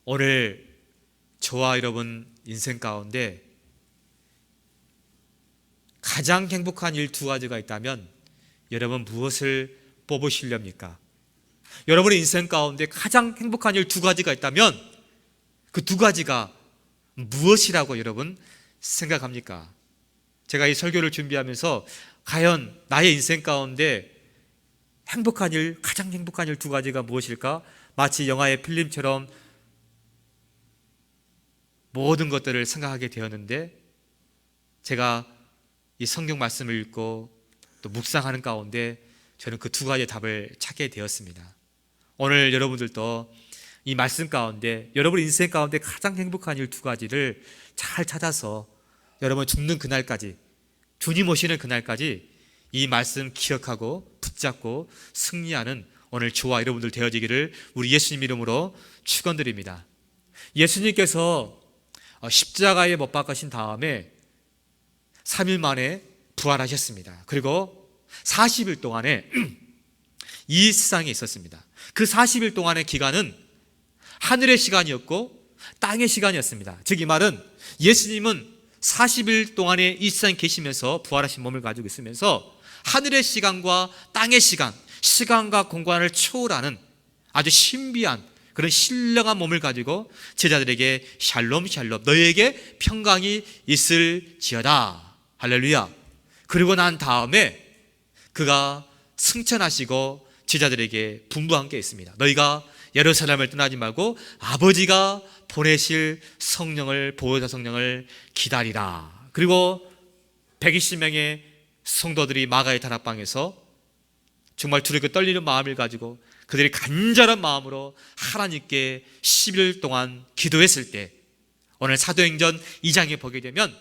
오늘 저와 여러분 인생 가운데 가장 행복한 일 두 가지가 있다면 여러분 무엇을 뽑으시렵니까? 여러분의 인생 가운데 가장 행복한 일 두 가지가 있다면 그 두 가지가 무엇이라고 여러분 생각합니까? 제가 이 설교를 준비하면서 과연 나의 인생 가운데 행복한 일, 가장 행복한 일 두 가지가 무엇일까? 마치 영화의 필름처럼 모든 것들을 생각하게 되었는데, 제가 이 성경 말씀을 읽고 또 묵상하는 가운데 저는 그 두 가지의 답을 찾게 되었습니다. 오늘 여러분들도 이 말씀 가운데 여러분 인생 가운데 가장 행복한 일 두 가지를 잘 찾아서 여러분 죽는 그날까지, 주님 오시는 그날까지 이 말씀 기억하고 붙잡고 승리하는 오늘 저와 여러분들 되어지기를 우리 예수님 이름으로 축원드립니다. 예수님께서 십자가에 못 박으신 다음에 3일 만에 부활하셨습니다. 그리고 40일 동안에 이 세상에 있었습니다. 그 40일 동안의 기간은 하늘의 시간이었고 땅의 시간이었습니다. 즉 이 말은 예수님은 40일 동안에 이 세상에 계시면서 부활하신 몸을 가지고 있으면서 하늘의 시간과 땅의 시간, 시간과 공간을 초월하는 아주 신비한 그런 신령한 몸을 가지고 제자들에게 샬롬 샬롬 너희에게 평강이 있을지어다, 할렐루야. 그리고 난 다음에 그가 승천하시고 제자들에게 분부한 게 있습니다. 너희가 예루살렘을 떠나지 말고 아버지가 보내실 성령을, 보혜사 성령을 기다리라. 그리고 120명의 성도들이 마가의 다락방에서 정말 두렵고 떨리는 마음을 가지고 그들이 간절한 마음으로 하나님께 10일 동안 기도했을 때, 오늘 사도행전 2장에 보게 되면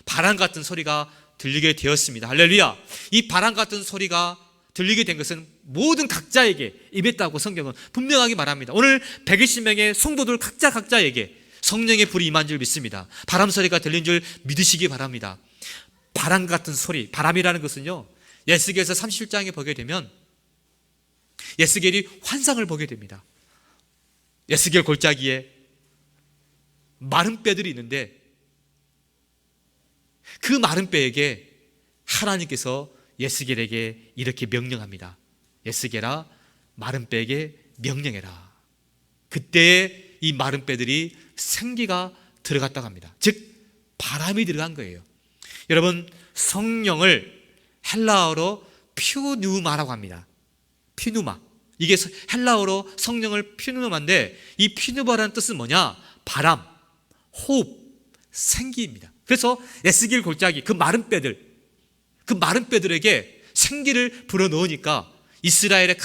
바람 같은 소리가 들리게 되었습니다. 할렐루야. 이 바람 같은 소리가 들리게 된 것은 모든 각자에게 임했다고 성경은 분명하게 말합니다. 오늘 120명의 성도들 각자에게 성령의 불이 임한 줄 믿습니다. 바람 소리가 들린 줄 믿으시기 바랍니다. 바람 같은 소리, 바람이라는 것은요, 에스겔서 37장에 보게 되면 에스겔이 환상을 보게 됩니다. 에스겔 골짜기에 마른 뼈들이 있는데 그 마른 뼈에게 하나님께서 에스겔에게 이렇게 명령합니다. 에스겔아, 마른 뼈에게 명령해라. 그때 이 마른 뼈들이 생기가 들어갔다고 합니다. 즉 바람이 들어간 거예요. 여러분, 성령을 헬라어로 퓨누마라고 합니다. 퓨누마. 이게 헬라어로 성령을 퓨누마인데, 이 퓨누마라는 뜻은 뭐냐? 바람, 호흡, 생기입니다. 그래서 에스겔 골짜기 그 마른 뼈들에게 생기를 불어넣으니까 이스라엘의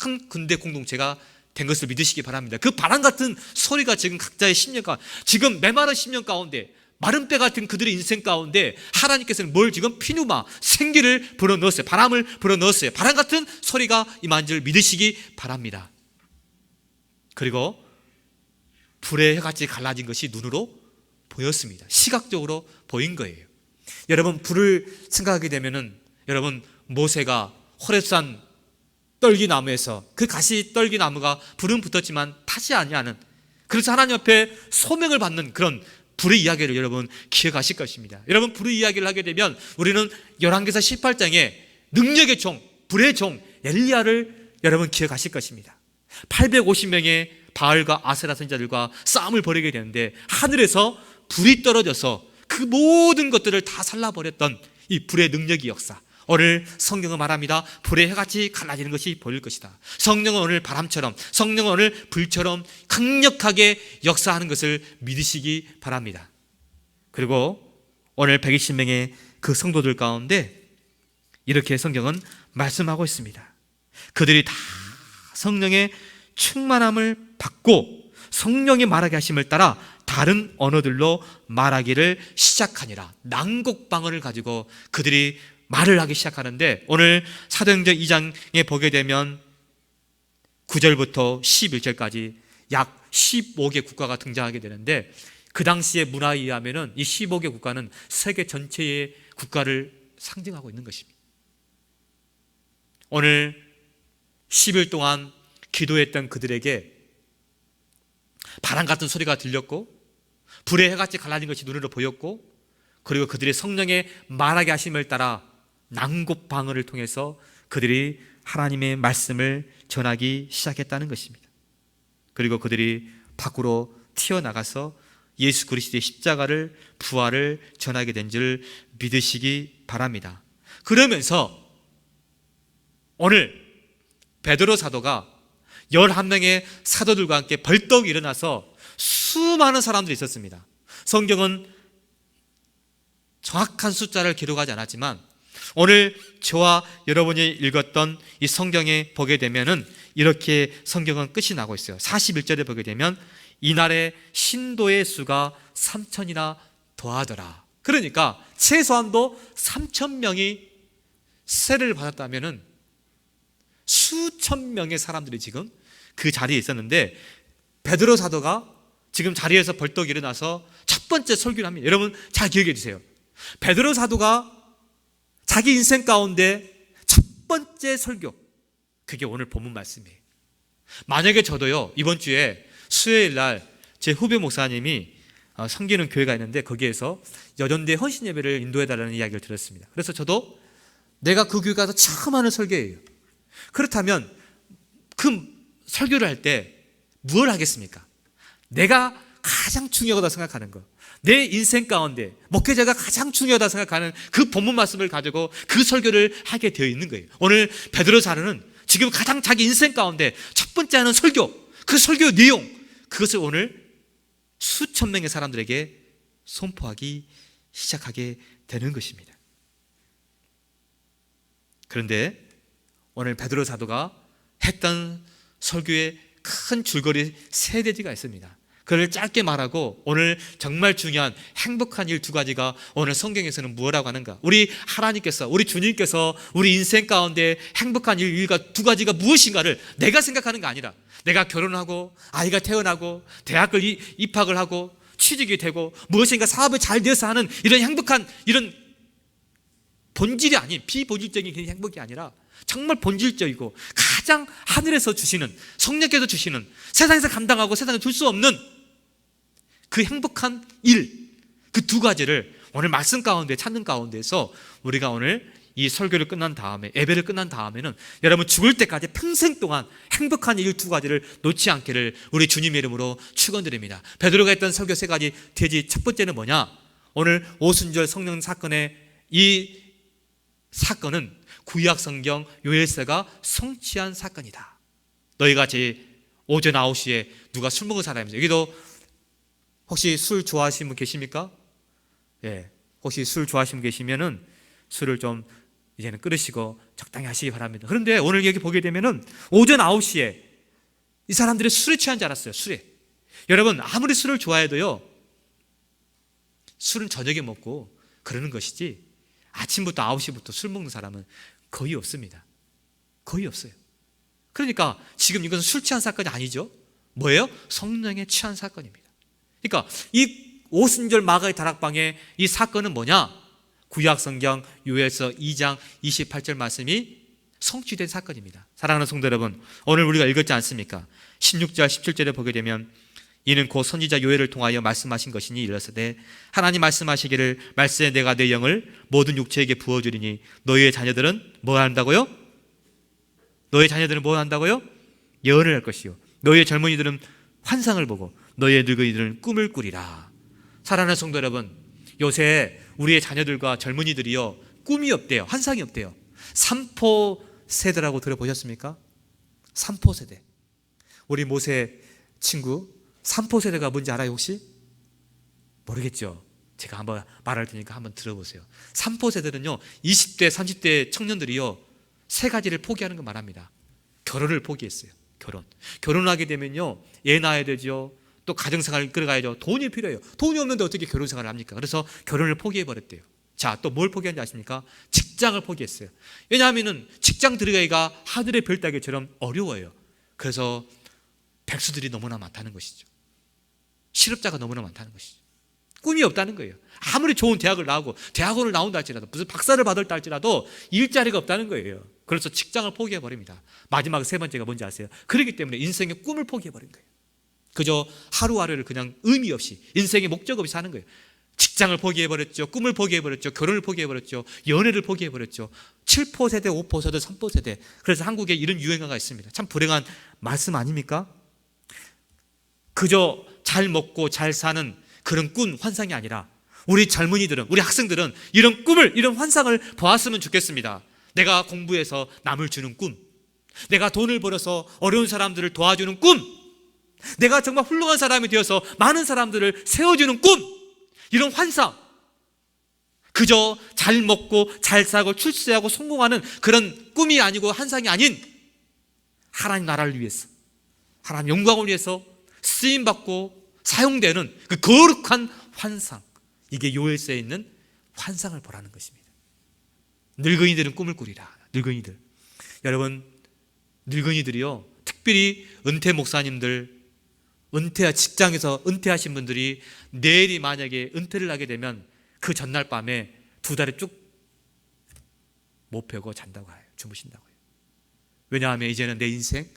큰 군대 공동체가 된 것을 믿으시기 바랍니다. 그 바람 같은 소리가 지금 각자의 심령 지금 메마른 심령 가운데, 마른 뼈 같은 그들의 인생 가운데 하나님께서는 뭘 지금 피누마, 생기를 불어넣었어요. 바람을 불어넣었어요. 바람 같은 소리가 임한 줄 믿으시기 바랍니다. 그리고 불의 해같이 갈라진 것이 눈으로 보였습니다. 시각적으로 보인 거예요. 여러분, 불을 생각하게 되면은, 여러분, 모세가 호렙산 떨기나무에서 그 가시 떨기나무가 불은 붙었지만 타지 아니하는, 그래서 하나님 앞에 소명을 받는 그런 불의 이야기를 여러분 기억하실 것입니다. 여러분, 불의 이야기를 하게 되면 우리는 열왕기사 18장에 능력의 종, 불의 종 엘리야를 여러분 기억하실 것입니다. 850명의 바알과 아세라 선지자들과 싸움을 벌이게 되는데 하늘에서 불이 떨어져서 그 모든 것들을 다 살라버렸던 이 불의 능력의 역사, 오늘 성경은 말합니다. 불의 해같이 갈라지는 것이 보일 것이다. 성령은 오늘 바람처럼, 성령은 오늘 불처럼 강력하게 역사하는 것을 믿으시기 바랍니다. 그리고 오늘 120명의 그 성도들 가운데 이렇게 성경은 말씀하고 있습니다. 그들이 다 성령의 충만함을 받고 성령이 말하게 하심을 따라 다른 언어들로 말하기를 시작하니라. 낭곡방언을 가지고 그들이 말을 하기 시작하는데, 오늘 사도행전 2장에 보게 되면 9절부터 11절까지 약 15개 국가가 등장하게 되는데, 그 당시의 문화에 의하면 이 15개 국가는 세계 전체의 국가를 상징하고 있는 것입니다. 오늘 10일 동안 기도했던 그들에게 바람 같은 소리가 들렸고 불의 해같이 갈라진 것이 눈으로 보였고 그리고 그들이 성령의 말하게 하심을 따라 난곡방언을 통해서 그들이 하나님의 말씀을 전하기 시작했다는 것입니다. 그리고 그들이 밖으로 튀어나가서 예수 그리스도의 십자가를 부활을 전하게 된 줄 믿으시기 바랍니다. 그러면서 오늘 베드로 사도가 11명의 사도들과 함께 벌떡 일어나서 수많은 사람들이 있었습니다. 성경은 정확한 숫자를 기록하지 않았지만 오늘 저와 여러분이 읽었던 이 성경에 보게 되면은 이렇게 성경은 끝이 나고 있어요. 41절에 보게 되면 이날에 신도의 수가 3,000이나 더하더라. 그러니까 최소한도 3,000명이 세례를 받았다면은 수천 명의 사람들이 지금 그 자리에 있었는데 베드로 사도가 지금 자리에서 벌떡 일어나서 첫 번째 설교를 합니다. 여러분 잘 기억해 주세요. 베드로 사도가 자기 인생 가운데 첫 번째 설교, 그게 오늘 본문 말씀이에요. 만약에 저도요 이번 주에 수요일 날 제 후배 목사님이 섬기는 교회가 있는데 거기에서 여전대 헌신 예배를 인도해달라는 이야기를 들었습니다. 그래서 저도 내가 그 교회 가서 처음 하는 설교예요. 그렇다면 그 설교를 할 때 무엇을 하겠습니까? 내가 가장 중요하다고 생각하는 것, 내 인생 가운데 목회자가 가장 중요하다고 생각하는 그 본문 말씀을 가지고 그 설교를 하게 되어 있는 거예요. 오늘 베드로 사도는 지금 가장 자기 인생 가운데 첫 번째 하는 설교, 그 설교 내용, 그것을 오늘 수천 명의 사람들에게 선포하기 시작하게 되는 것입니다. 그런데 오늘 베드로 사도가 했던 설교의 큰 줄거리 세 가지가 있습니다. 그걸 짧게 말하고 오늘 정말 중요한 행복한 일 두 가지가 오늘 성경에서는 무엇이라고 하는가? 우리 하나님께서, 우리 주님께서 우리 인생 가운데 행복한 일과 두 가지가 무엇인가를 내가 생각하는 게 아니라 내가 결혼하고 아이가 태어나고 대학을 입학을 하고 취직이 되고 무엇인가 사업이 잘 되어서 하는 이런 행복한 이런 본질이 아닌 비본질적인 행복이 아니라 정말 본질적이고 가장 하늘에서 주시는, 성령께서 주시는, 세상에서 감당하고 세상에 줄 수 없는 그 행복한 일, 그 두 가지를 오늘 말씀 가운데 찾는 가운데서 우리가 오늘 이 설교를 끝난 다음에, 예배를 끝난 다음에는 여러분 죽을 때까지 평생 동안 행복한 일 두 가지를 놓지 않기를 우리 주님의 이름으로 축원드립니다. 베드로가 했던 설교 세 가지 돼지 첫 번째는 뭐냐? 오늘 오순절 성령 사건의 이 사건은 구약 성경 요엘서가 성취한 사건이다. 너희가 제 오전 9시에 누가 술 먹은 사람입니다. 여기도 혹시 술 좋아하시는 분 계십니까? 예, 혹시 술 좋아하시는 분 계시면은 술을 좀 이제는 끊으시고 적당히 하시기 바랍니다. 그런데 오늘 여기 보게 되면은 오전 9시에 이 사람들이 술에 취한 줄 알았어요. 술에. 여러분 아무리 술을 좋아해도요 술은 저녁에 먹고 그러는 것이지 아침부터 9시부터 술 먹는 사람은 거의 없습니다. 거의 없어요. 그러니까 지금 이것은 술 취한 사건이 아니죠. 뭐예요? 성령에 취한 사건입니다. 그러니까 이 오순절 마가의 다락방의 이 사건은 뭐냐? 구약 성경 요엘서 2장 28절 말씀이 성취된 사건입니다. 사랑하는 성도 여러분, 오늘 우리가 읽었지 않습니까? 16절 17절에 보게 되면 이는 곧 선지자 요엘을 통하여 말씀하신 것이니 이르시되 하나님 말씀하시기를 말씀에 내가 내 영을 모든 육체에게 부어주리니 너희의 자녀들은 뭐 한다고요? 너희의 자녀들은 뭐 한다고요? 예언을 할 것이요 너희의 젊은이들은 환상을 보고 너희의 늙은이들은 꿈을 꾸리라. 사랑하는 성도 여러분, 요새 우리의 자녀들과 젊은이들이요 꿈이 없대요. 환상이 없대요. 삼포 세대라고 들어보셨습니까? 삼포 세대. 우리 모세 친구 삼포 세대가 뭔지 알아요 혹시? 모르겠죠. 제가 한번 말할 테니까 한번 들어보세요. 삼포 세대는요 20대 30대 청년들이요 세 가지를 포기하는 거 말합니다. 결혼을 포기했어요. 결혼하게 되면요 애 낳아야 되죠. 또 가정생활을 끌어가야죠. 돈이 필요해요. 돈이 없는데 어떻게 결혼생활을 합니까? 그래서 결혼을 포기해버렸대요. 자, 또 뭘 포기한지 아십니까? 직장을 포기했어요. 왜냐하면 직장 들어가기가 하늘의 별 따기처럼 어려워요. 그래서 백수들이 너무나 많다는 것이죠. 실업자가 너무나 많다는 것이죠. 꿈이 없다는 거예요. 아무리 좋은 대학을 나오고 대학원을 나온다 할지라도 무슨 박사를 받았다 할지라도 일자리가 없다는 거예요. 그래서 직장을 포기해버립니다. 마지막 세 번째가 뭔지 아세요? 그렇기 때문에 인생의 꿈을 포기해버린 거예요. 그저 하루하루를 그냥 의미 없이, 인생의 목적 없이 사는 거예요. 직장을 포기해버렸죠. 꿈을 포기해버렸죠. 결혼을 포기해버렸죠. 연애를 포기해버렸죠. 7포 세대, 5포 세대, 3포 세대. 그래서 한국에 이런 유행어가 있습니다. 참 불행한 말씀 아닙니까? 그저 잘 먹고 잘 사는 그런 꿈, 환상이 아니라 우리 젊은이들은, 우리 학생들은 이런 꿈을, 이런 환상을 보았으면 좋겠습니다. 내가 공부해서 남을 주는 꿈, 내가 돈을 벌어서 어려운 사람들을 도와주는 꿈, 내가 정말 훌륭한 사람이 되어서 많은 사람들을 세워주는 꿈, 이런 환상, 그저 잘 먹고 잘 살고 출세하고 성공하는 그런 꿈이 아니고 환상이 아닌 하나님 나라를 위해서, 하나님 영광을 위해서 쓰임받고 사용되는 그 거룩한 환상, 이게 요엘서에 있는 환상을 보라는 것입니다. 늙은이들은 꿈을 꾸리라. 늙은이들, 여러분, 늙은이들이요, 특별히 은퇴 목사님들, 직장에서 은퇴하신 분들이 내일이 만약에 은퇴를 하게 되면 그 전날 밤에 2달에 쭉 못 펴고 잔다고 해요. 주무신다고 해요. 왜냐하면 이제는 내 인생,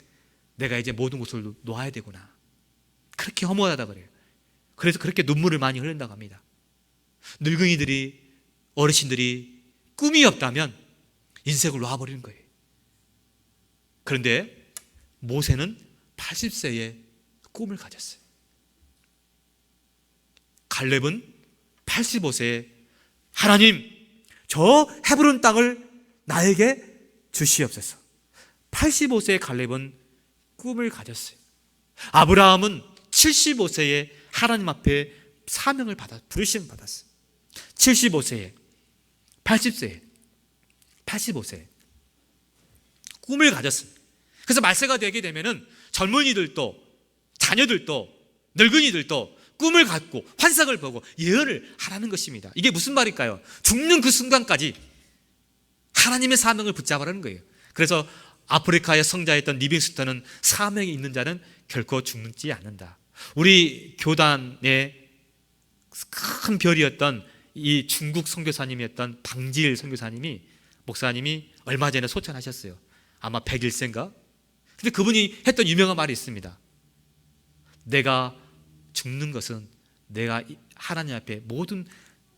내가 이제 모든 것을 놓아야 되구나, 그렇게 허무하다 그래요. 그래서 그렇게 눈물을 많이 흘린다고 합니다. 늙은이들이, 어르신들이 꿈이 없다면 인생을 놓아버리는 거예요. 그런데 모세는 80세에 꿈을 가졌어요. 갈렙은 85세에 하나님, 저 헤브론 땅을 나에게 주시옵소서. 85세의 갈렙은 꿈을 가졌어요. 아브라함은 75세에 하나님 앞에 사명을 부르심을 받았어요. 75세에, 80세에, 85세에 꿈을 가졌습니다. 그래서 말세가 되게 되면은 젊은이들도, 자녀들도, 늙은이들도 꿈을 갖고 환상을 보고 예언을 하라는 것입니다. 이게 무슨 말일까요? 죽는 그 순간까지 하나님의 사명을 붙잡으라는 거예요. 그래서 아프리카의 성자였던 리빙스턴은 사명이 있는 자는 결코 죽지 않는다. 우리 교단의 큰 별이었던 이 중국 선교사님이었던 방지일 선교사님이, 목사님이 얼마 전에 소천하셨어요. 아마 101세인가? 근데 그분이 했던 유명한 말이 있습니다. 내가 죽는 것은 내가 하나님 앞에 모든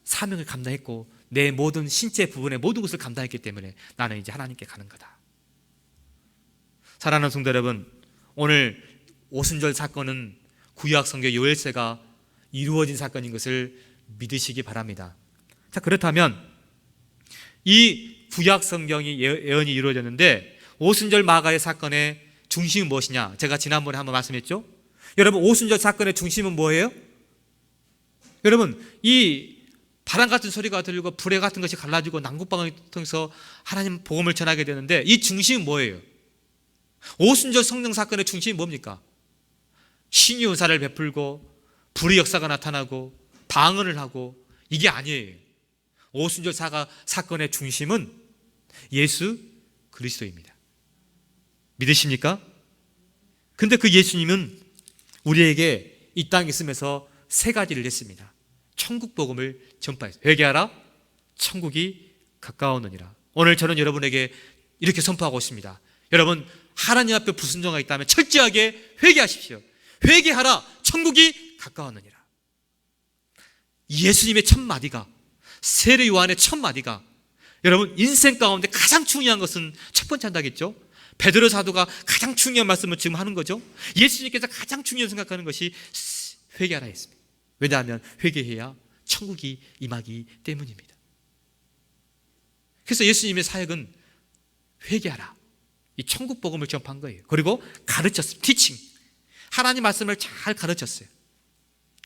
사명을 감당했고 내 모든 신체 부분의 모든 것을 감당했기 때문에 나는 이제 하나님께 가는 거다. 사랑하는 성도 여러분, 오늘 오순절 사건은 구약 성경 요엘서가 이루어진 사건인 것을 믿으시기 바랍니다. 자, 그렇다면 이 구약 성경이 예언이 이루어졌는데 오순절 마가의 사건의 중심은 무엇이냐? 제가 지난번에 한번 말씀했죠. 여러분, 오순절 사건의 중심은 뭐예요? 여러분, 이 바람 같은 소리가 들리고 불의 같은 것이 갈라지고 난국방을 통해서 하나님 복음을 전하게 되는데 이 중심은 뭐예요? 오순절 성령 사건의 중심이 뭡니까? 신이 은사를 베풀고 불의 역사가 나타나고 방언을 하고, 이게 아니에요. 오순절 사건의 중심은 예수 그리스도입니다. 믿으십니까? 근데 그 예수님은 우리에게 이 땅에 있으면서 3가지를 했습니다. 천국 복음을 전파했어요. 회개하라, 천국이 가까우느니라. 오늘 저는 여러분에게 이렇게 선포하고 있습니다. 여러분, 하나님 앞에 불순종가 있다면 철저하게 회개하십시오. 회개하라, 천국이 가까우느니라. 예수님의 첫 마디가, 세례 요한의 첫 마디가, 여러분, 인생 가운데 가장 중요한 것은 첫 번째 한다겠죠? 베드로 사도가 가장 중요한 말씀을 지금 하는 거죠. 예수님께서 가장 중요한 생각하는 것이 회개하라 했습니다. 왜냐하면 회개해야 천국이 임하기 때문입니다. 그래서 예수님의 사역은 회개하라, 이 천국 복음을 전파한 거예요. 그리고 가르쳤습니다. 티칭, 하나님 말씀을 잘 가르쳤어요.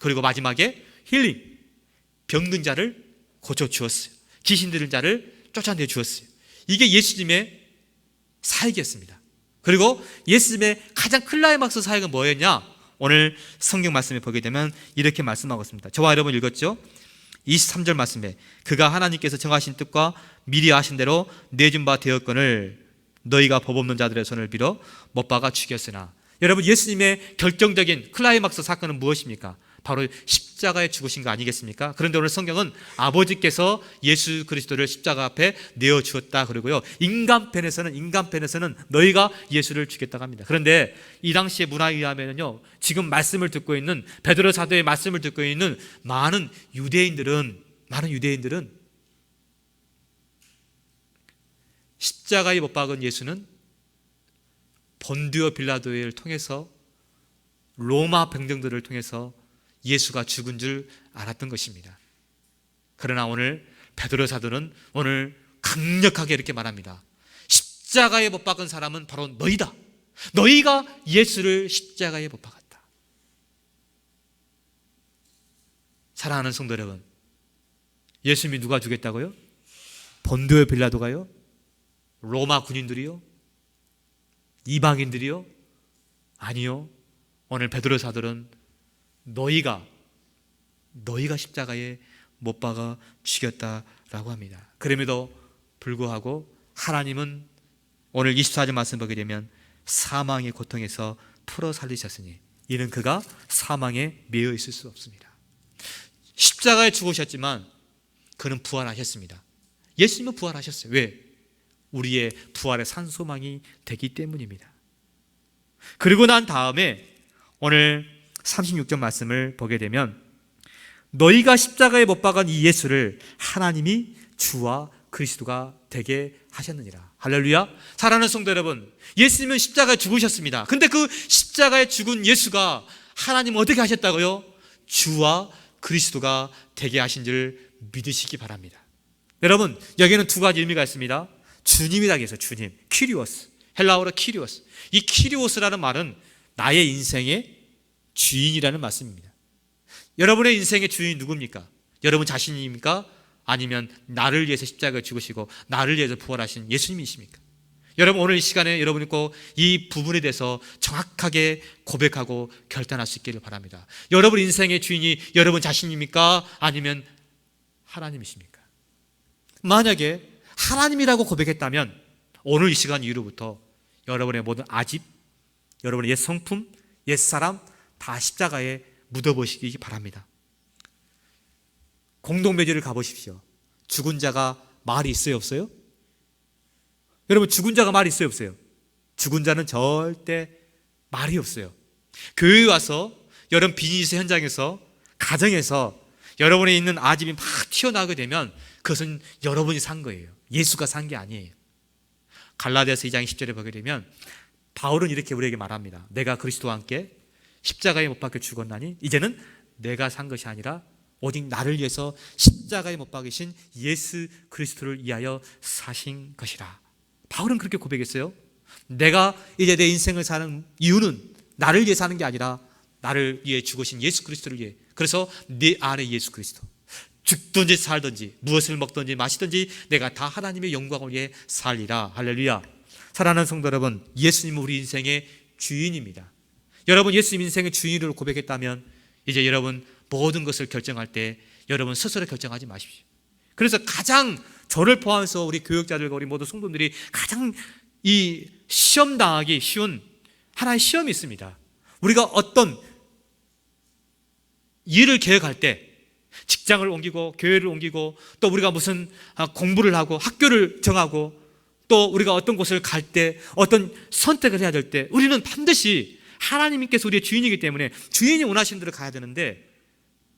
그리고 마지막에 힐링, 병든 자를 고쳐주었어요. 귀신 들린 자를 쫓아내 주었어요. 이게 예수님의 사역이었습니다. 그리고 예수님의 가장 클라이막스 사역은 뭐였냐? 오늘 성경 말씀에 보게 되면 이렇게 말씀하고 있습니다. 저와 여러분 읽었죠? 23절 말씀에 그가 하나님께서 정하신 뜻과 미리 아신 대로 내준 바 되었거늘 너희가 법 없는 자들의 손을 빌어 못 박아 죽였으나. 여러분, 예수님의 결정적인 클라이막스 사건은 무엇입니까? 바로 십자가에 죽으신 거 아니겠습니까? 그런데 오늘 성경은 아버지께서 예수 그리스도를 십자가 앞에 내어주었다 그러고요, 인간편에서는 너희가 예수를 죽였다고 합니다. 그런데 이 당시의 문화에 의하면요, 지금 말씀을 듣고 있는 베드로 사도의 말씀을 듣고 있는 많은 유대인들은 십자가에 못 박은 예수는 본디오 빌라도를 통해서, 로마 병정들을 통해서 예수가 죽은 줄 알았던 것입니다. 그러나 오늘 베드로 사도는 오늘 강력하게 이렇게 말합니다. 십자가에 못 박은 사람은 바로 너희다. 너희가 예수를 십자가에 못 박았다. 사랑하는 성도 여러분, 예수님이 누가 죽였다고요? 본디오 빌라도가요? 로마 군인들이요? 이방인들이요? 아니요. 오늘 베드로 사도는 너희가 십자가에 못 박아 죽였다라고 합니다. 그럼에도 불구하고 하나님은 오늘 24절 말씀 보게 되면 사망의 고통에서 풀어 살리셨으니 이는 그가 사망에 매여 있을 수 없습니다. 십자가에 죽으셨지만 그는 부활하셨습니다. 예수님은 부활하셨어요. 왜? 우리의 부활의 산소망이 되기 때문입니다. 그리고 난 다음에 오늘 36절 말씀을 보게 되면 너희가 십자가에 못 박은 이 예수를 하나님이 주와 그리스도가 되게 하셨느니라. 할렐루야. 사랑하는 성도 여러분, 예수님은 십자가에 죽으셨습니다. 근데 그 십자가에 죽은 예수가 하나님은 어떻게 하셨다고요? 주와 그리스도가 되게 하신 줄 믿으시기 바랍니다. 여러분, 여기에는 두 가지 의미가 있습니다. 주님이라고 해서 주님, 키리오스, 헬라어로 키리오스. 이 키리오스라는 말은 나의 인생의 주인이라는 말씀입니다. 여러분의 인생의 주인이 누굽니까? 여러분 자신입니까? 아니면 나를 위해서 십자가에 죽으시고 나를 위해서 부활하신 예수님이십니까? 여러분, 오늘 이 시간에 여러분이 꼭 이 부분에 대해서 정확하게 고백하고 결단할 수 있기를 바랍니다. 여러분 인생의 주인이 여러분 자신입니까? 아니면 하나님이십니까? 만약에 하나님이라고 고백했다면 오늘 이 시간 이후로부터 여러분의 모든 아집, 여러분의 옛 성품, 옛 사람 다 십자가에 묻어보시기 바랍니다. 공동묘지를 가보십시오. 죽은 자가 말이 있어요, 없어요? 여러분, 죽은 자가 말이 있어요, 없어요? 죽은 자는 절대 말이 없어요. 교회에 와서 여러분 비즈니스 현장에서, 가정에서 여러분이 있는 아집이 막 튀어나오게 되면 그것은 여러분이 산 거예요. 예수가 산 게 아니에요. 갈라디아서 2장 10절에 보게 되면 바울은 이렇게 우리에게 말합니다. 내가 그리스도와 함께 십자가에 못 박혀 죽었나니 이제는 내가 산 것이 아니라 오직 나를 위해서 십자가에 못 박이신 예수 그리스도를 위하여 사신 것이라. 바울은 그렇게 고백했어요. 내가 이제 내 인생을 사는 이유는 나를 위해 사는 게 아니라 나를 위해 죽으신 예수 그리스도를 위해. 그래서 내 안에 예수 그리스도, 죽든지 살든지 무엇을 먹든지 마시든지 내가 다 하나님의 영광을 위해 살리라. 할렐루야. 사랑하는 성도 여러분, 예수님은 우리 인생의 주인입니다. 여러분 예수님 인생의 주인으로 고백했다면 이제 여러분 모든 것을 결정할 때 여러분 스스로 결정하지 마십시오. 그래서 가장 저를 포함해서 우리 교육자들과 우리 모든 성도들이 가장 이 시험 당하기 쉬운 하나의 시험이 있습니다. 우리가 어떤 일을 계획할 때 직장을 옮기고 교회를 옮기고 또 우리가 무슨 공부를 하고 학교를 정하고 또 우리가 어떤 곳을 갈 때 어떤 선택을 해야 될 때 우리는 반드시 하나님께서 우리의 주인이기 때문에 주인이 원하시는 대로 가야 되는데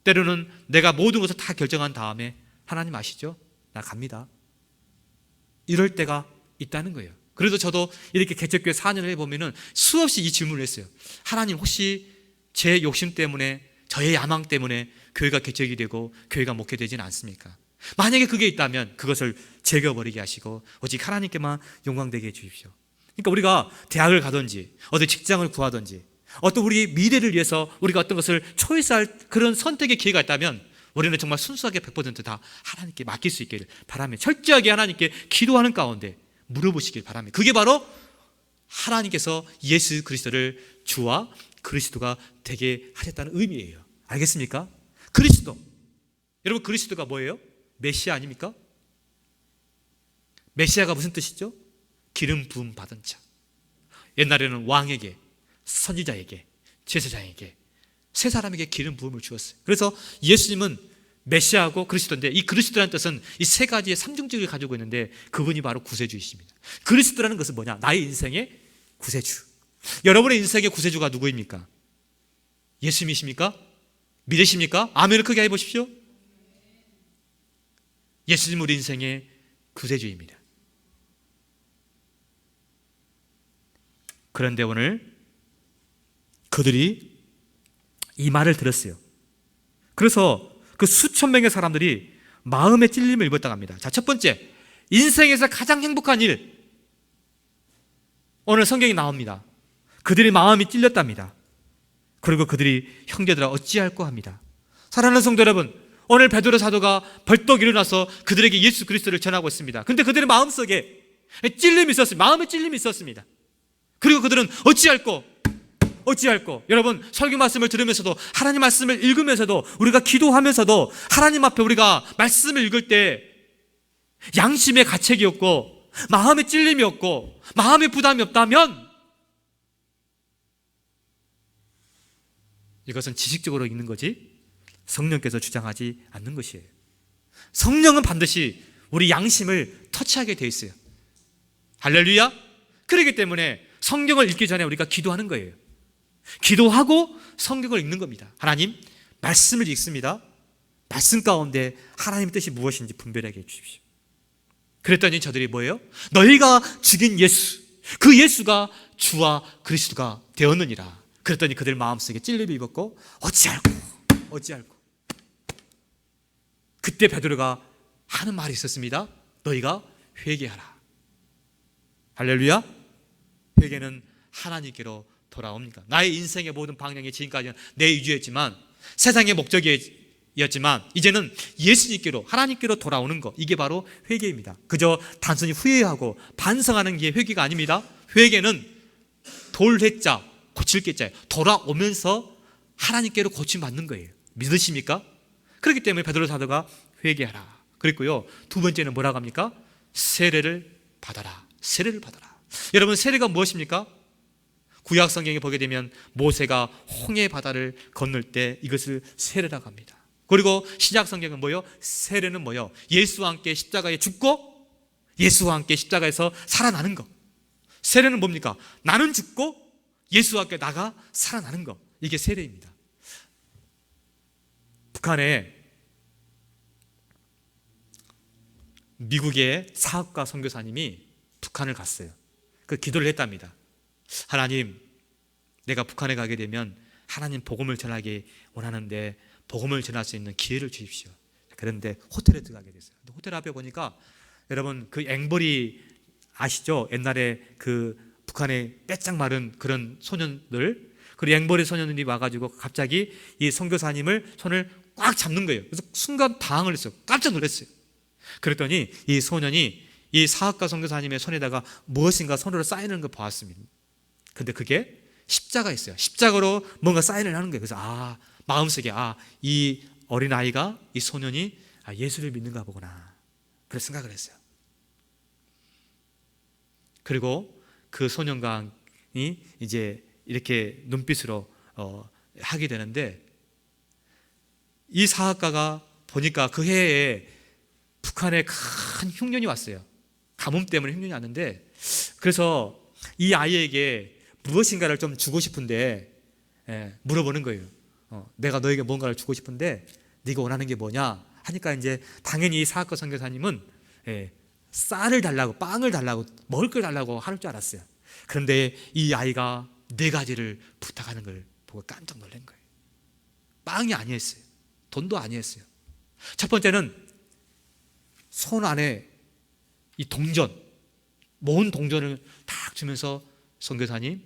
때로는 내가 모든 것을 다 결정한 다음에 하나님 아시죠? 나 갑니다. 이럴 때가 있다는 거예요. 그래도 저도 이렇게 개척교회 4년을 해보면 수없이 이 질문을 했어요. 하나님 혹시 제 욕심 때문에 저의 야망 때문에 교회가 개척이 되고 교회가 목회되지는 않습니까? 만약에 그게 있다면 그것을 제거버리게 하시고 오직 하나님께만 영광되게 해주십시오. 그러니까 우리가 대학을 가든지 어디 직장을 구하든지 어떤 우리 미래를 위해서 우리가 어떤 것을 초이스할 그런 선택의 기회가 있다면 우리는 정말 순수하게 100% 하나님께 맡길 수 있기를 바라며 철저하게 하나님께 기도하는 가운데 물어보시길 바랍니다. 그게 바로 하나님께서 예수 그리스도를 주와 그리스도가 되게 하셨다는 의미예요. 알겠습니까? 그리스도, 여러분 그리스도가 뭐예요? 메시아 아닙니까? 메시아가 무슨 뜻이죠? 기름 부음 받은 자. 옛날에는 왕에게, 선지자에게, 제사장에게 세 사람에게 기름 부음을 주었어요. 그래서 예수님은 메시아고 그리스도인데, 이 그리스도라는 뜻은 이 세 가지의 삼중직을 가지고 있는데 그분이 바로 구세주이십니다. 그리스도라는 것은 뭐냐? 나의 인생의 구세주. 여러분의 인생의 구세주가 누구입니까? 예수님이십니까? 믿으십니까? 아멘을 크게 해보십시오. 예수님 우리 인생의 구세주입니다. 그런데 오늘 그들이 이 말을 들었어요. 그래서 그 수천 명의 사람들이 마음의 찔림을 입었다고 합니다. 자, 첫 번째, 인생에서 가장 행복한 일, 오늘 성경이 나옵니다. 그들이 마음이 찔렸답니다. 그리고 그들이 형제들아 어찌할꼬 합니다. 사랑하는 성도 여러분, 오늘 베드로 사도가 벌떡 일어나서 그들에게 예수 그리스도를 전하고 있습니다. 그런데 그들의 마음속에 찔림이 있었습니다. 마음의 찔림이 있었습니다. 그리고 그들은 어찌할꼬. 여러분, 설교 말씀을 들으면서도, 하나님 말씀을 읽으면서도, 우리가 기도하면서도 하나님 앞에 우리가 말씀을 읽을 때 양심의 가책이 없고 마음의 찔림이 없고 마음의 부담이 없다면 이것은 지식적으로 읽는 거지 성령께서 주장하지 않는 것이에요. 성령은 반드시 우리 양심을 터치하게 돼 있어요. 할렐루야. 그렇기 때문에 성경을 읽기 전에 우리가 기도하는 거예요. 기도하고 성경을 읽는 겁니다. 하나님, 말씀을 읽습니다. 말씀 가운데 하나님의 뜻이 무엇인지 분별하게 해주십시오. 그랬더니 저들이 뭐예요? 너희가 죽인 예수, 그 예수가 주와 그리스도가 되었느니라. 그랬더니 그들 마음속에 찔림이 입었고 어찌할꼬. 그때 베드로가 하는 말이 있었습니다. 너희가 회개하라. 할렐루야. 회개는 하나님께로 돌아옵니다. 나의 인생의 모든 방향이 지금까지는 내 위주였지만, 세상의 목적이었지만 이제는 예수님께로, 하나님께로 돌아오는 것, 이게 바로 회개입니다. 그저 단순히 후회하고 반성하는 게 회개가 아닙니다. 회개는 돌회자 고칠 게자예요. 돌아오면서 하나님께로 고침받는 거예요. 믿으십니까? 그렇기 때문에 베드로 사도가 회개하라 그랬고요. 두 번째는 뭐라고 합니까? 세례를 받아라. 여러분, 세례가 무엇입니까? 구약 성경에 보게 되면 모세가 홍해 바다를 건널 때 이것을 세례라고 합니다. 그리고 신약 성경은 뭐요? 세례는 뭐요? 예수와 함께 십자가에 죽고 예수와 함께 십자가에서 살아나는 것. 세례는 뭡니까? 나는 죽고 예수와 함께 나가 살아나는 것. 이게 세례입니다. 북한에 미국의 사학과 선교사님이 북한을 갔어요. 그 기도를 했답니다. 하나님, 내가 북한에 가게 되면 하나님 복음을 전하기 원하는데 복음을 전할 수 있는 기회를 주십시오. 그런데 호텔에 들어가게 됐어요. 호텔 앞에 보니까 여러분 그 앵벌이 아시죠? 옛날에 그 북한에 빼짝 마른 그런 소년들, 그 앵벌이 소년들이 와가지고 갑자기 이 선교사님을 손을 꽉 잡는 거예요. 그래서 순간 당황을 했어요. 깜짝 놀랐어요. 그랬더니 이 소년이 이 사학과 선교사님의 손에다가 무엇인가 손으로 사인하는 걸 보았습니다. 근데 그게 십자가였어요. 십자가로 뭔가 사인을 하는 거예요. 그래서 마음속에 이 어린아이가, 이 소년이 예수를 믿는가 보구나, 그런 생각을 했어요. 그리고 그 소년강이 이제 이렇게 눈빛으로 하게 되는데, 이 사학가가 보니까 그 해에 북한에 큰 흉년이 왔어요. 가뭄 때문에 흉년이 왔는데, 그래서 이 아이에게 무엇인가를 좀 주고 싶은데 물어보는 거예요. 내가 너에게 뭔가를 주고 싶은데 네가 원하는 게 뭐냐 하니까, 이제 당연히 이 사학과 선교사님은 쌀을 달라고, 빵을 달라고, 먹을 걸 달라고 할 줄 알았어요. 그런데 이 아이가 4가지를 부탁하는 걸 보고 깜짝 놀란 거예요. 빵이 아니었어요. 돈도 아니었어요. 첫 번째는 손 안에 이 동전, 모은 동전을 딱 주면서, 선교사님,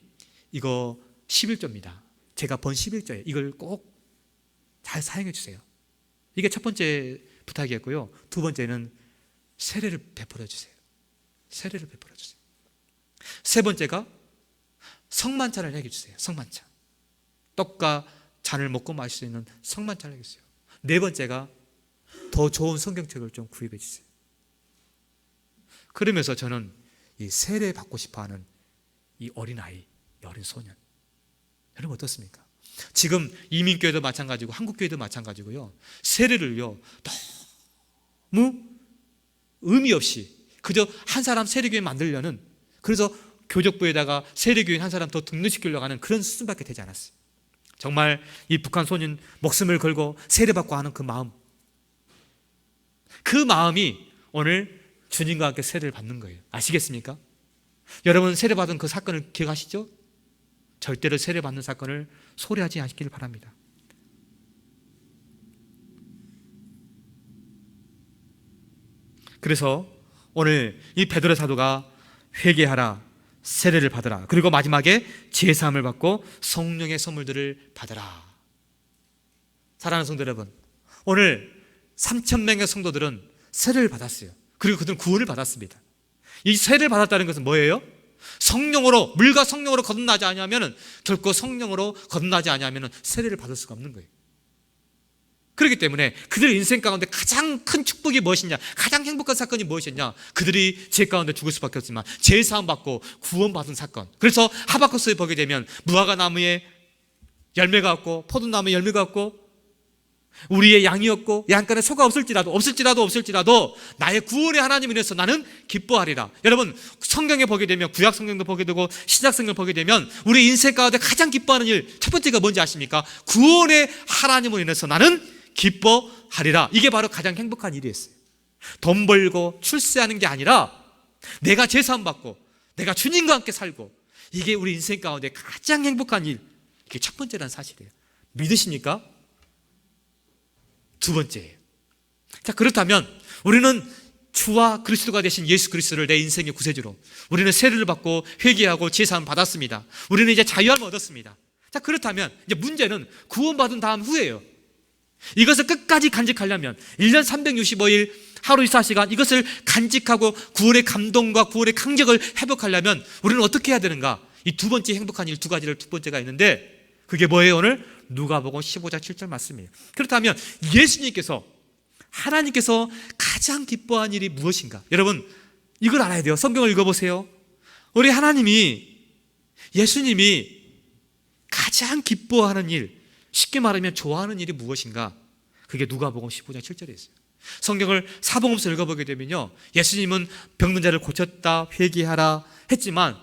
이거 11조입니다. 제가 번 11조예요. 이걸 꼭 잘 사용해 주세요. 이게 첫 번째 부탁이었고요. 두 번째는 세례를 베풀어 주세요. 세 번째가 성만찬을 해 주세요. 성만찬. 떡과 잔을 먹고 마실 수 있는 성만찬을 해 주세요. 네 번째가 더 좋은 성경책을 좀 구입해 주세요. 그러면서 저는 이 세례 받고 싶어하는 이 어린아이, 이 어린 소년, 여러분 어떻습니까? 지금 이민교회도 마찬가지고 한국교회도 마찬가지고요, 세례를요 너무 의미 없이 그저 한 사람 세례교회 만들려는, 그래서 교적부에다가 세례교인 한 사람 더 등록시키려고 하는 그런 수준밖에 되지 않았어요. 정말 이 북한 소년 목숨을 걸고 세례받고 하는 그 마음, 그 마음이 오늘 주님과 함께 세례를 받는 거예요. 아시겠습니까? 여러분 세례받은 그 사건을 기억하시죠? 절대로 세례받는 사건을 소리하지 않기를 바랍니다. 그래서 오늘 이 베드로 사도가 회개하라, 세례를 받으라, 그리고 마지막에 제사함을 받고 성령의 선물들을 받으라. 사랑하는 성도 여러분, 오늘 3,000명의 성도들은 세례를 받았어요. 그리고 그들은 구원을 받았습니다. 이 세례를 받았다는 것은 뭐예요? 성령으로, 물과 성령으로 거듭나지 아니하면, 결코 성령으로 거듭나지 아니하면 세례를 받을 수가 없는 거예요. 그렇기 때문에 그들의 인생 가운데 가장 큰 축복이 무엇이냐, 가장 행복한 사건이 무엇이냐, 그들이 죄 가운데 죽을 수밖에 없지만 제사함 받고 구원받은 사건. 그래서 하박국서에 보게 되면 무화과 나무에 열매가 없고 포도나무에 열매가 없고 우리의 양이 없고 양간에 소가 없을지라도 나의 구원의 하나님을 인해서 나는 기뻐하리라. 여러분 성경에 보게 되면, 구약 성경도 보게 되고 신약 성경을 보게 되면 우리 인생 가운데 가장 기뻐하는 일, 첫 번째가 뭔지 아십니까? 구원의 하나님을 인해서 나는 기뻐하리라. 이게 바로 가장 행복한 일이었어요. 돈 벌고 출세하는 게 아니라 내가 제사함 받고 내가 주님과 함께 살고, 이게 우리 인생 가운데 가장 행복한 일, 이게 첫 번째라는 사실이에요. 믿으십니까? 두 번째예요. 자, 그렇다면 우리는 주와 그리스도가 되신 예수 그리스도를 내 인생의 구세주로, 우리는 세례를 받고 회개하고 제사함을 받았습니다. 우리는 이제 자유함을 얻었습니다. 자, 그렇다면 이제 문제는 구원받은 다음 후에요. 이것을 끝까지 간직하려면 1년 365일 하루 24시간 이것을 간직하고 구원의 감동과 구원의 강력을 회복하려면 우리는 어떻게 해야 되는가? 이 두 번째 행복한 일 두 가지를, 두 번째가 있는데 그게 뭐예요? 오늘 누가복음 15장 7절 말씀이에요. 그렇다면 예수님께서, 하나님께서 가장 기뻐한 일이 무엇인가? 여러분 이걸 알아야 돼요. 성경을 읽어보세요. 우리 하나님이, 예수님이 가장 기뻐하는 일, 쉽게 말하면 좋아하는 일이 무엇인가? 그게 누가복음 15장 7절에 있어요. 성경을 사복음서 읽어보게 되면요, 예수님은 병든 자를 고쳤다, 회개하라 했지만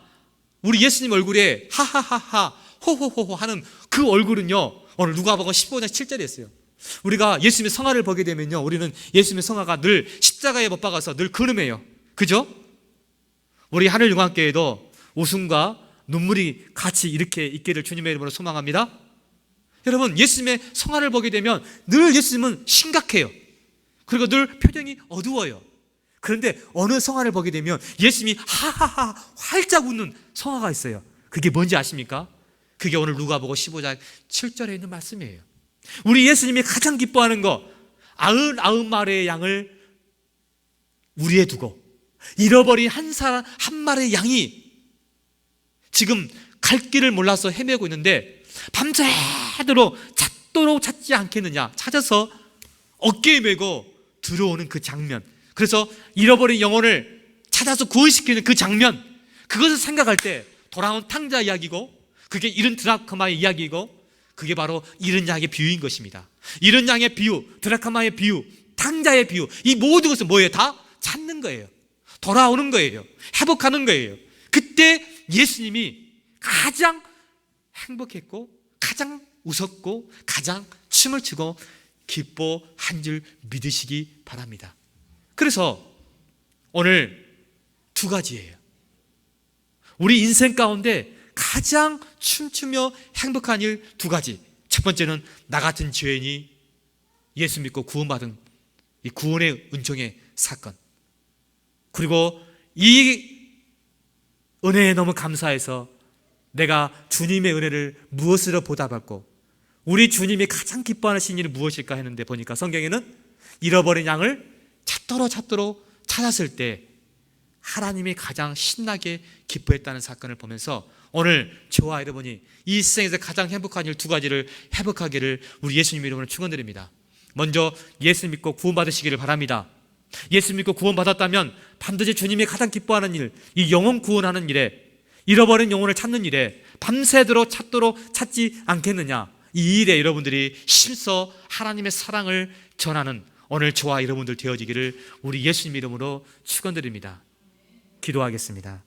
우리 예수님 얼굴에 하하하하 호호호호 하는 그 얼굴은요, 오늘 누가복음 15장 7절에 있어요. 우리가 예수님의 성화를 보게 되면요, 우리는 예수님의 성화가 늘 십자가에 못 박아서 늘 근음해요. 그죠? 우리 하늘영광교회도 웃음과 눈물이 같이 이렇게 있기를 주님의 이름으로 소망합니다. 여러분 예수님의 성화를 보게 되면 늘 예수님은 심각해요. 그리고 늘 표정이 어두워요. 그런데 어느 성화를 보게 되면 예수님이 하하하 활짝 웃는 성화가 있어요. 그게 뭔지 아십니까? 그게 오늘 누가복음 15장 7절에 있는 말씀이에요. 우리 예수님이 가장 기뻐하는 거, 99마리의 양을 우리에 두고 잃어버린 한 마리의 양이 지금 갈 길을 몰라서 헤매고 있는데 밤새도록 찾도록 찾지 않겠느냐, 찾아서 어깨에 메고 들어오는 그 장면, 그래서 잃어버린 영혼을 찾아서 구원시키는 그 장면, 그것을 생각할 때 돌아온 탕자 이야기고, 그게 잃은 드라크마의 이야기고, 그게 바로 잃은 양의 비유인 것입니다. 잃은 양의 비유, 드라크마의 비유, 탕자의 비유, 이 모든 것은 뭐예요? 다 찾는 거예요. 돌아오는 거예요. 회복하는 거예요. 그때 예수님이 가장 행복했고 가장 웃었고 가장 춤을 추고 기뻐한 줄 믿으시기 바랍니다. 그래서 오늘 두 가지예요. 우리 인생 가운데 가장 춤추며 행복한 일 두 가지. 첫 번째는 나 같은 죄인이 예수 믿고 구원받은 이 구원의 은총의 사건, 그리고 이 은혜에 너무 감사해서 내가 주님의 은혜를 무엇으로 보답받고 우리 주님이 가장 기뻐하시는 일이 무엇일까 했는데, 보니까 성경에는 잃어버린 양을 찾도록 찾았을 때 하나님이 가장 신나게 기뻐했다는 사건을 보면서 오늘 저와 여러분이 이 세상에서 가장 행복한 일 두 가지를 회복하기를 우리 예수님 이름으로 축원드립니다. 먼저 예수 믿고 구원받으시기를 바랍니다. 예수 믿고 반드시 주님이 가장 기뻐하는 일, 이 영혼 구원하는 일에, 잃어버린 영혼을 찾는 일에 밤새도록 찾지 않겠느냐? 이 일에 여러분들이 힘써 하나님의 사랑을 전하는 오늘 저와 여러분들 되어지기를 우리 예수님 이름으로 축원드립니다. 기도하겠습니다.